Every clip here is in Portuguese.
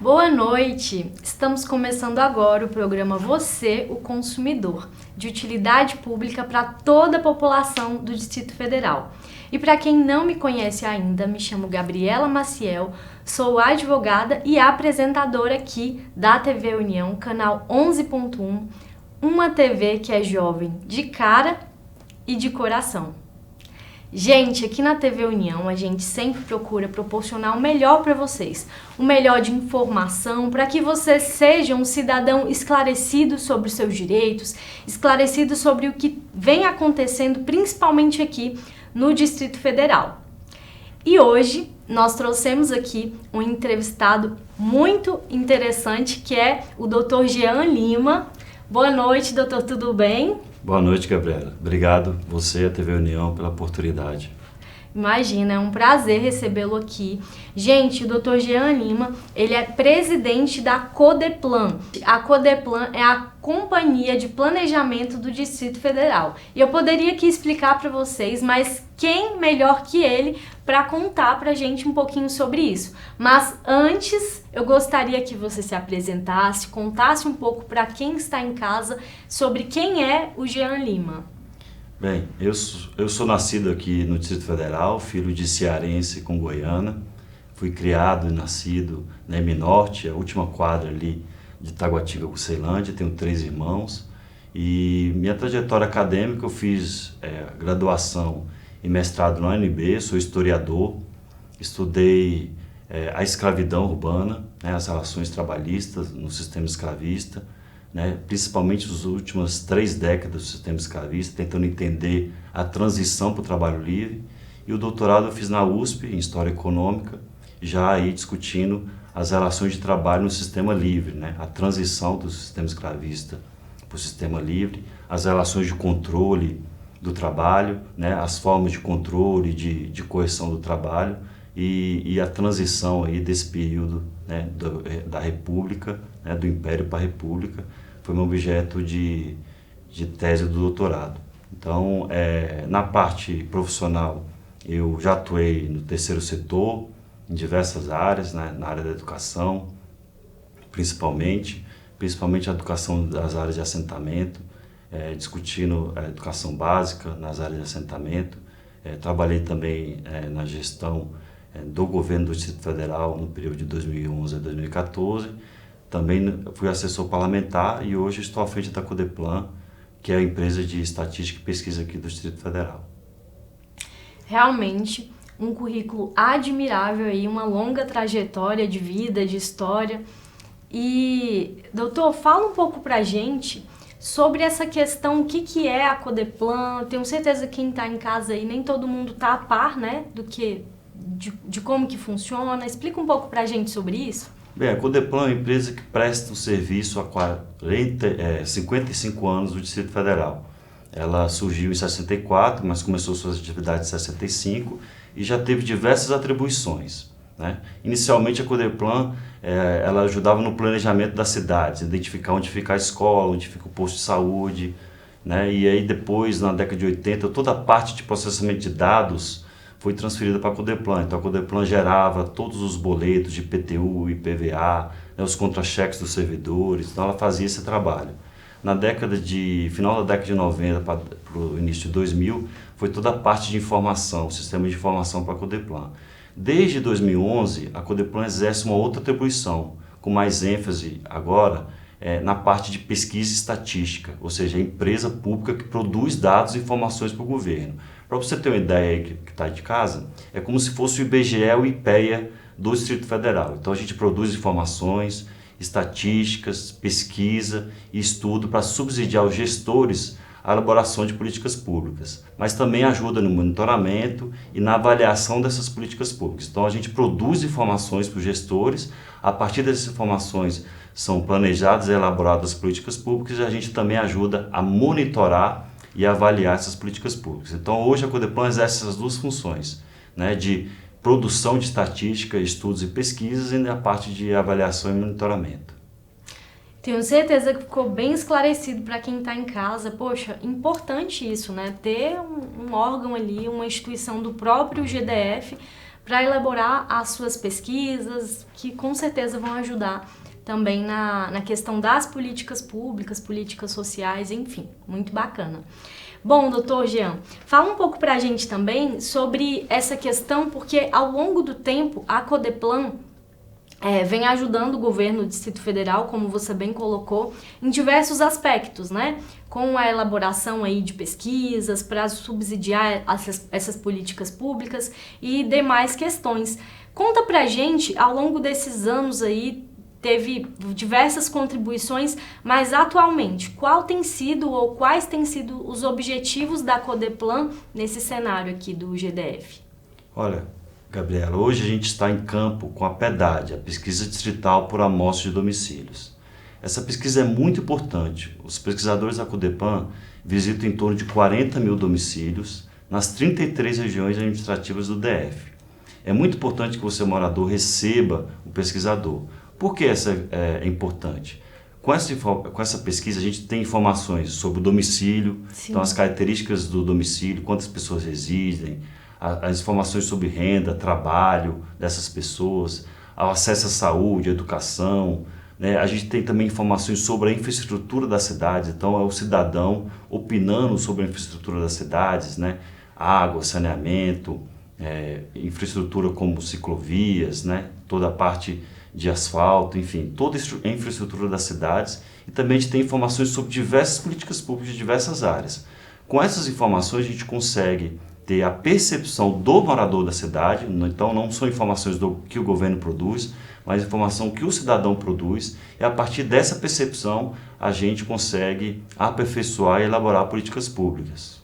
Boa noite! Estamos começando agora o programa Você, o Consumidor, de utilidade pública para toda a população do Distrito Federal. E para quem não me conhece ainda, me chamo Gabriela Maciel, sou advogada e apresentadora aqui da TV União, canal 11.1, uma TV que é jovem de cara e de coração. Gente, aqui na TV União a gente sempre procura proporcionar o melhor para vocês, o melhor de informação, para que vocês sejam um cidadão esclarecido sobre os seus direitos, esclarecido sobre o que vem acontecendo, principalmente aqui no Distrito Federal. E hoje nós trouxemos aqui um entrevistado muito interessante, que é o Dr. Jean Lima. Boa noite, doutor, tudo bem? Boa noite, Gabriela. Obrigado, você e a TV União, pela oportunidade. Imagina, é um prazer recebê-lo aqui. Gente, o Dr. Jean Lima, ele é presidente da Codeplan. A Codeplan é a Companhia de Planejamento do Distrito Federal. E eu poderia aqui explicar para vocês, mas quem melhor que ele para contar para a gente um pouquinho sobre isso. Mas antes, eu gostaria que você se apresentasse, contasse um pouco para quem está em casa sobre quem é o Jean Lima. Bem, eu sou nascido aqui no Distrito Federal, filho de cearense com goiana. Fui criado e nascido na M-Norte, a última quadra ali de Taguatinga, Ceilândia. Tenho 3 irmãos. E minha trajetória acadêmica, eu fiz graduação e mestrado na UNB, sou historiador. Estudei a escravidão urbana, as relações trabalhistas no sistema escravista, principalmente nas últimas 3 décadas do sistema escravista, tentando entender a transição para o trabalho livre. E o doutorado eu fiz na USP, em História Econômica, já aí discutindo as relações de trabalho no sistema livre, a transição do sistema escravista para o sistema livre, as relações de controle do trabalho, as formas de controle, de coerção do trabalho e a transição aí desse período da República, do Império para a República, foi meu objeto de tese do doutorado. Então, na parte profissional, eu já atuei no terceiro setor, em diversas áreas, na área da educação, principalmente a educação das áreas de assentamento, discutindo a educação básica nas áreas de assentamento. Trabalhei também na gestão do governo do Distrito Federal no período de 2011 a 2014. Também fui assessor parlamentar e hoje estou à frente da Codeplan, que é a empresa de estatística e pesquisa aqui do Distrito Federal. Realmente um currículo admirável aí, uma longa trajetória de vida, de história. E, doutor, fala um pouco pra gente sobre essa questão, o que é a Codeplan. Tenho certeza que quem está em casa aí, nem todo mundo está a par, de como que funciona. Explica um pouco pra gente sobre isso. Bem, a Codeplan é uma empresa que presta um serviço há 55 anos no Distrito Federal. Ela surgiu em 64, mas começou suas atividades em 65 e já teve diversas atribuições. Inicialmente a Codeplan ela ajudava no planejamento das cidades, identificar onde fica a escola, onde fica o posto de saúde, e aí depois, na década de 80, toda a parte de processamento de dados foi transferida para a Codeplan. Então a Codeplan gerava todos os boletos de IPTU, IPVA, os contra-cheques dos servidores, então ela fazia esse trabalho. Final da década de 90 para o início de 2000, foi toda a parte de informação, o sistema de informação para a Codeplan. Desde 2011, a Codeplan exerce uma outra atribuição, com mais ênfase agora na parte de pesquisa e estatística, ou seja, a empresa pública que produz dados e informações para o governo. Para você ter uma ideia aí que está de casa, é como se fosse o IBGE e o IPEA do Distrito Federal. Então a gente produz informações, estatísticas, pesquisa e estudo para subsidiar os gestores a elaboração de políticas públicas, mas também ajuda no monitoramento e na avaliação dessas políticas públicas. Então a gente produz informações para os gestores, a partir dessas informações são planejadas e elaboradas as políticas públicas e a gente também ajuda a monitorar e avaliar essas políticas públicas. Então hoje a Codeplan exerce essas 2 funções, de produção de estatística, estudos e pesquisas e na parte de avaliação e monitoramento. Tenho certeza que ficou bem esclarecido para quem está em casa. Poxa, importante isso, né? Ter um órgão ali, uma instituição do próprio GDF para elaborar as suas pesquisas, que com certeza vão ajudar também na questão das políticas públicas, políticas sociais, enfim, muito bacana. Bom, doutor Jean, fala um pouco para a gente também sobre essa questão, porque ao longo do tempo a Codeplan vem ajudando o governo do Distrito Federal, como você bem colocou, em diversos aspectos, né? Com a elaboração aí de pesquisas para subsidiar essas políticas públicas e demais questões. Conta pra gente, ao longo desses anos aí, teve diversas contribuições, mas atualmente, qual tem sido ou quais têm sido os objetivos da Codeplan nesse cenário aqui do GDF? Olha, Gabriela, hoje a gente está em campo com a PEDAD, a Pesquisa Distrital por Amostra de Domicílios. Essa pesquisa é muito importante. Os pesquisadores da Codeplan visitam em torno de 40 mil domicílios nas 33 regiões administrativas do DF. É muito importante que você, morador, receba o pesquisador. Por que essa é importante? Com essa pesquisa a gente tem informações sobre o domicílio, então as características do domicílio, quantas pessoas residem, as informações sobre renda, trabalho dessas pessoas, o acesso à saúde, à educação, né? A gente tem também informações sobre a infraestrutura das cidades, então é o cidadão opinando sobre a infraestrutura das cidades, né? Água, saneamento, infraestrutura como ciclovias, né? Toda a parte de asfalto, enfim, toda a infraestrutura das cidades. E também a gente tem informações sobre diversas políticas públicas de diversas áreas. Com essas informações a gente consegue ter a percepção do morador da cidade, então não são informações que o governo produz, mas informação que o cidadão produz, e a partir dessa percepção a gente consegue aperfeiçoar e elaborar políticas públicas.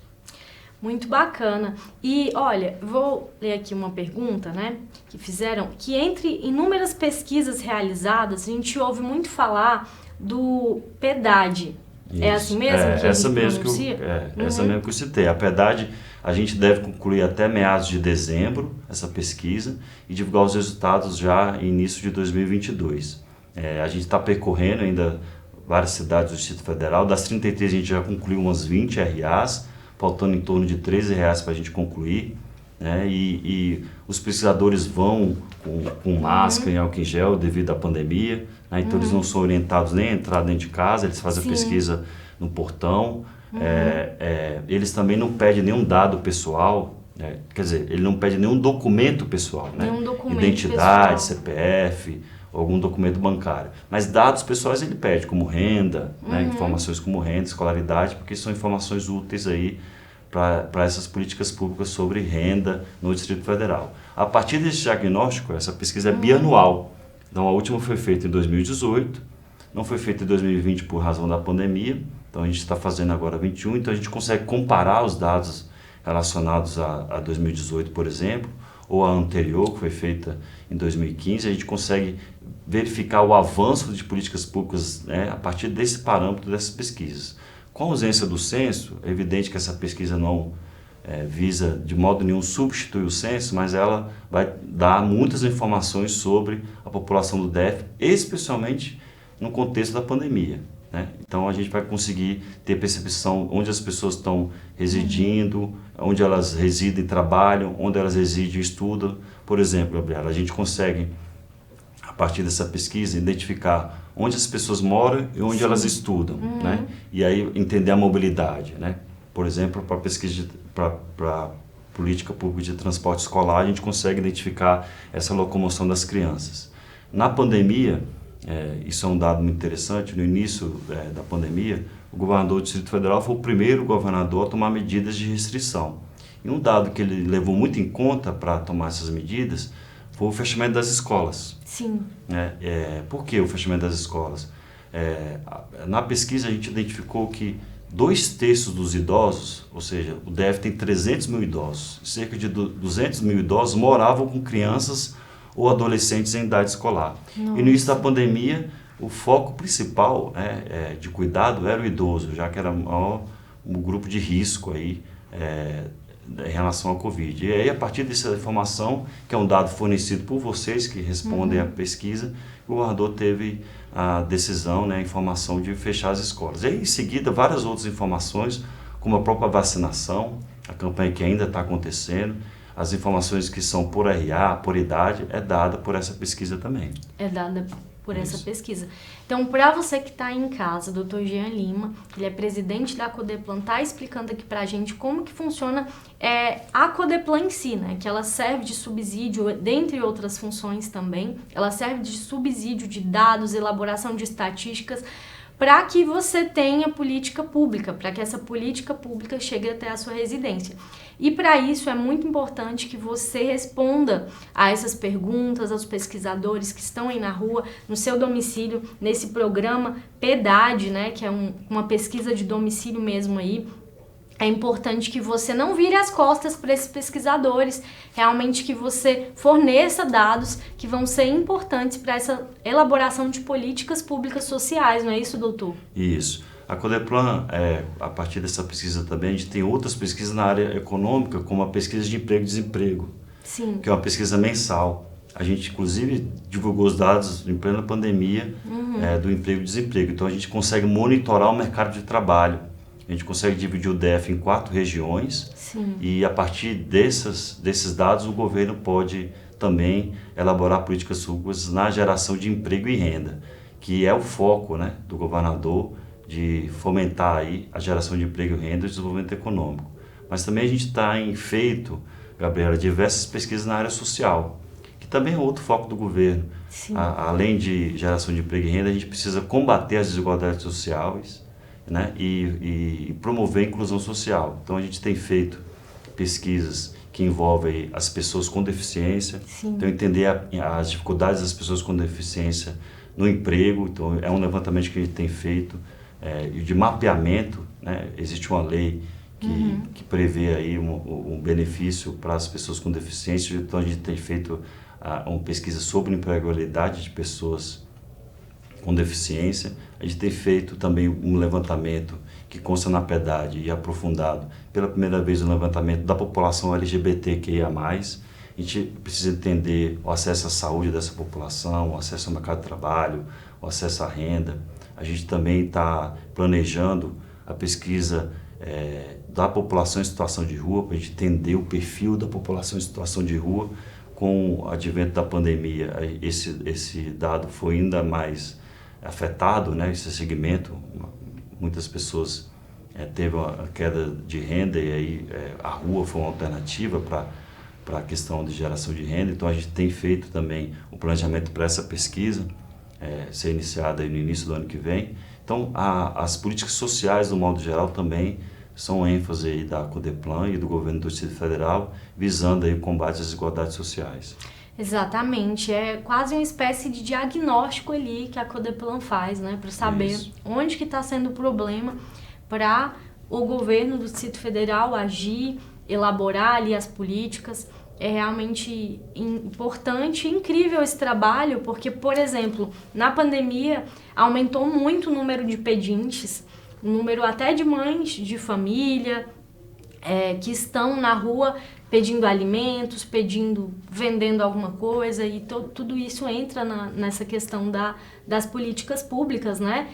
Muito bacana. E olha, vou ler aqui uma pergunta, né, que fizeram, que entre inúmeras pesquisas realizadas, a gente ouve muito falar do PEDAD. Isso. É assim mesmo que essa ele mesmo pronuncia? Essa mesmo que eu citei. A PEDAD, a gente deve concluir até meados de dezembro essa pesquisa e divulgar os resultados já em início de 2022. A gente está percorrendo ainda várias cidades do Distrito Federal. Das 33 a gente já concluiu umas 20 RAs, faltando em torno de 13 RAs para a gente concluir. Né? E os pesquisadores vão com máscara e álcool em gel devido à pandemia, né? Então eles não são orientados nem a entrar dentro de casa, eles fazem a pesquisa no portão. Eles também não pedem nenhum dado pessoal, né? Quer dizer, ele não pede nenhum documento pessoal, né? Nenhum documento identidade, pessoal. CPF, algum documento bancário. Mas dados pessoais ele pede, como renda, né? Informações como renda, escolaridade, porque são informações úteis aí para essas políticas públicas sobre renda no Distrito Federal. A partir desse diagnóstico, essa pesquisa é bianual. Então, a última foi feita em 2018, não foi feita em 2020 por razão da pandemia, então a gente está fazendo agora 21, então a gente consegue comparar os dados relacionados a 2018, por exemplo, ou a anterior, que foi feita em 2015, a gente consegue verificar o avanço de políticas públicas, né, a partir desse parâmetro dessas pesquisas. Com a ausência do censo, é evidente que essa pesquisa não visa de modo nenhum substituir o censo, mas ela vai dar muitas informações sobre a população do DF, especialmente no contexto da pandemia. Né? Então a gente vai conseguir ter percepção onde as pessoas estão residindo, onde elas residem e trabalham, onde elas residem e estudam. Por exemplo, Gabriela, a gente consegue, a partir dessa pesquisa, identificar onde as pessoas moram e onde elas estudam, né? E aí entender a mobilidade, né? Por exemplo, para pesquisa para política pública de transporte escolar, a gente consegue identificar essa locomoção das crianças. Na pandemia, isso é um dado muito interessante, no início da pandemia, o governador do Distrito Federal foi o primeiro governador a tomar medidas de restrição. E um dado que ele levou muito em conta para tomar essas medidas foi o fechamento das escolas. Sim. Por que o fechamento das escolas? Na pesquisa a gente identificou que 2/3 dos idosos, ou seja, o DF tem 300 mil idosos, cerca de 200 mil idosos moravam com crianças ou adolescentes em idade escolar. Nossa. E no início da pandemia, o foco principal de cuidado era o idoso, já que era o grupo de risco aí, em relação ao Covid. E aí, a partir dessa informação, que é um dado fornecido por vocês, que respondem à pesquisa, o governador teve a decisão, né, a informação de fechar as escolas. E aí, em seguida, várias outras informações, como a própria vacinação, a campanha que ainda está acontecendo, as informações que são por RA, por idade, é dada por essa pesquisa também. É dada por essa pesquisa. Então, para você que está em casa, Dr. Jean Lima, ele é presidente da Codeplan, está explicando aqui para a gente como que funciona a Codeplan em si, né? Que ela serve de subsídio, dentre outras funções também, ela serve de subsídio de dados, elaboração de estatísticas, para que você tenha política pública, para que essa política pública chegue até a sua residência. E para isso é muito importante que você responda a essas perguntas aos pesquisadores que estão aí na rua, no seu domicílio, nesse programa PEDAD, né, que é uma pesquisa de domicílio mesmo aí. É importante que você não vire as costas para esses pesquisadores, realmente que você forneça dados que vão ser importantes para essa elaboração de políticas públicas sociais, não é isso, doutor? Isso. A Codeplan, a partir dessa pesquisa também, a gente tem outras pesquisas na área econômica, como a pesquisa de emprego e desemprego, Sim. que é uma pesquisa mensal. A gente, inclusive, divulgou os dados em plena pandemia do emprego e desemprego. Então, a gente consegue monitorar o mercado de trabalho. A gente consegue dividir o DF em 4 regiões. Sim. E, a partir desses dados, o governo pode também elaborar políticas públicas na geração de emprego e renda, que é o foco, né, do governador, de fomentar aí a geração de emprego e renda e desenvolvimento econômico. Mas também a gente está feito, Gabriela, diversas pesquisas na área social, que também é outro foco do governo. Além de geração de emprego e renda, a gente precisa combater as desigualdades sociais, né, e promover a inclusão social. Então a gente tem feito pesquisas que envolvem as pessoas com deficiência, então entender as dificuldades das pessoas com deficiência no emprego. Então é um levantamento que a gente tem feito, de mapeamento, né? Existe uma lei que prevê aí um benefício para as pessoas com deficiência, então a gente tem feito uma pesquisa sobre empregabilidade de pessoas com deficiência. A gente tem feito também um levantamento que consta na PEDAD e aprofundado pela primeira vez um levantamento da população LGBTQIA+. A gente precisa entender o acesso à saúde dessa população, o acesso ao mercado de trabalho, o acesso à renda. A gente também está planejando a pesquisa da população em situação de rua, para a gente entender o perfil da população em situação de rua. Com o advento da pandemia, esse dado foi ainda mais afetado, né, esse segmento. Muitas pessoas teve uma queda de renda e aí a rua foi uma alternativa para a questão de geração de renda. Então a gente tem feito também o planejamento para essa pesquisa ser iniciada aí no início do ano que vem. Então as políticas sociais, do modo geral, também são ênfase aí da Codeplan e do governo do Distrito Federal, visando aí o combate às desigualdades sociais. Exatamente, é quase uma espécie de diagnóstico ali que a Codeplan faz, né, para saber onde que está sendo o problema, para o governo do Distrito Federal agir, elaborar ali as políticas. É realmente importante e incrível esse trabalho, porque, por exemplo, na pandemia aumentou muito o número de pedintes, o número até de mães de família que estão na rua pedindo alimentos, vendendo alguma coisa, e tudo isso entra nessa questão das políticas públicas, né?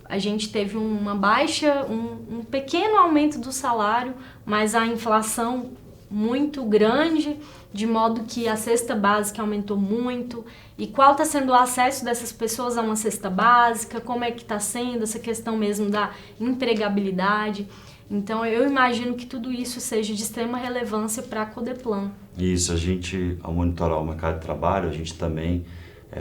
A gente teve uma baixa, um pequeno aumento do salário, mas a inflação muito grande, de modo que a cesta básica aumentou muito. E qual está sendo o acesso dessas pessoas a uma cesta básica, como é que está sendo essa questão mesmo da empregabilidade. Então eu imagino que tudo isso seja de extrema relevância para a Codeplan. Isso, a gente, ao monitorar o mercado de trabalho, a gente também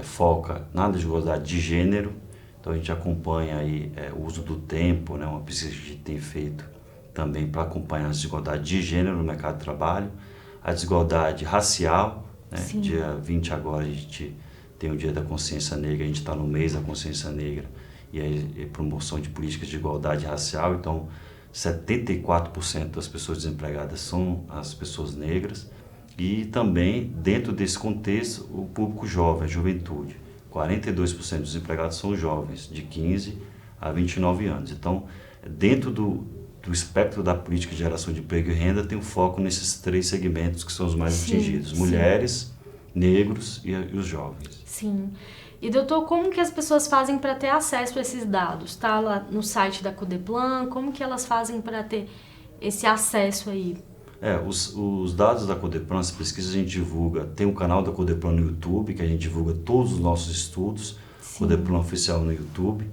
foca na desigualdade de gênero. Então a gente acompanha aí o uso do tempo, né, uma pesquisa que a gente tem feito também para acompanhar a desigualdade de gênero no mercado de trabalho, a desigualdade racial, né? Dia 20 agora a gente tem o Dia da Consciência Negra, a gente está no mês da Consciência Negra e a promoção de políticas de igualdade racial. Então 74% das pessoas desempregadas são as pessoas negras, e também dentro desse contexto o público jovem, a juventude. 42% dos empregados são jovens, de 15 a 29 anos. Então, dentro do espectro da política de geração de emprego e renda, tem um foco nesses 3 segmentos que são os mais atingidos: mulheres, negros e os jovens. Sim. E doutor, como que as pessoas fazem para ter acesso a esses dados? Tá lá no site da Codeplan, como que elas fazem para ter esse acesso aí? Os dados da Codeplan, as pesquisas a gente divulga, tem um canal da Codeplan no YouTube, que a gente divulga todos os nossos estudos, Sim. Codeplan Oficial no YouTube,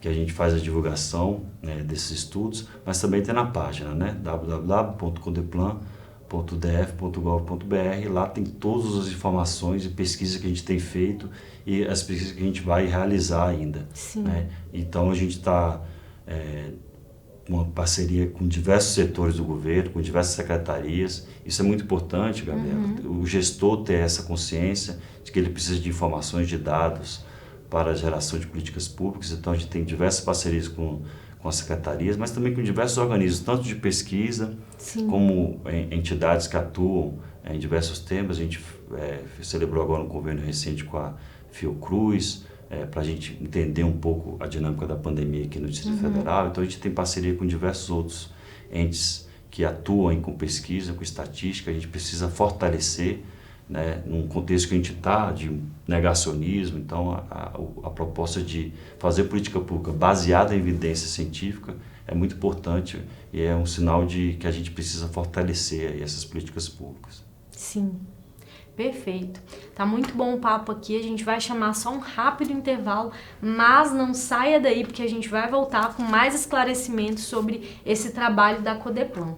que a gente faz a divulgação, né, desses estudos, mas também tem na página, né, www.codeplan.df.gov.br. Lá tem todas as informações e pesquisas que a gente tem feito e as pesquisas que a gente vai realizar ainda. Sim. Né? Então a gente está uma parceria com diversos setores do governo, com diversas secretarias. Isso é muito importante, Gabriela. O gestor ter essa consciência de que ele precisa de informações, de dados para a geração de políticas públicas. Então a gente tem diversas parcerias com as secretarias, mas também com diversos organismos, tanto de pesquisa, sim, como entidades que atuam em diversos temas. A gente celebrou agora um convênio recente com a Fiocruz, para a gente entender um pouco a dinâmica da pandemia aqui no Distrito Federal. Então a gente tem parceria com diversos outros entes que atuam com pesquisa, com estatística. A gente precisa fortalecer, né, num contexto que a gente está de negacionismo. Então a proposta de fazer política pública baseada em evidência científica é muito importante e é um sinal de que a gente precisa fortalecer aí essas políticas públicas. Sim. Perfeito. Tá muito bom o papo aqui, a gente vai chamar só um rápido intervalo, mas não saia daí porque a gente vai voltar com mais esclarecimentos sobre esse trabalho da Codeplan.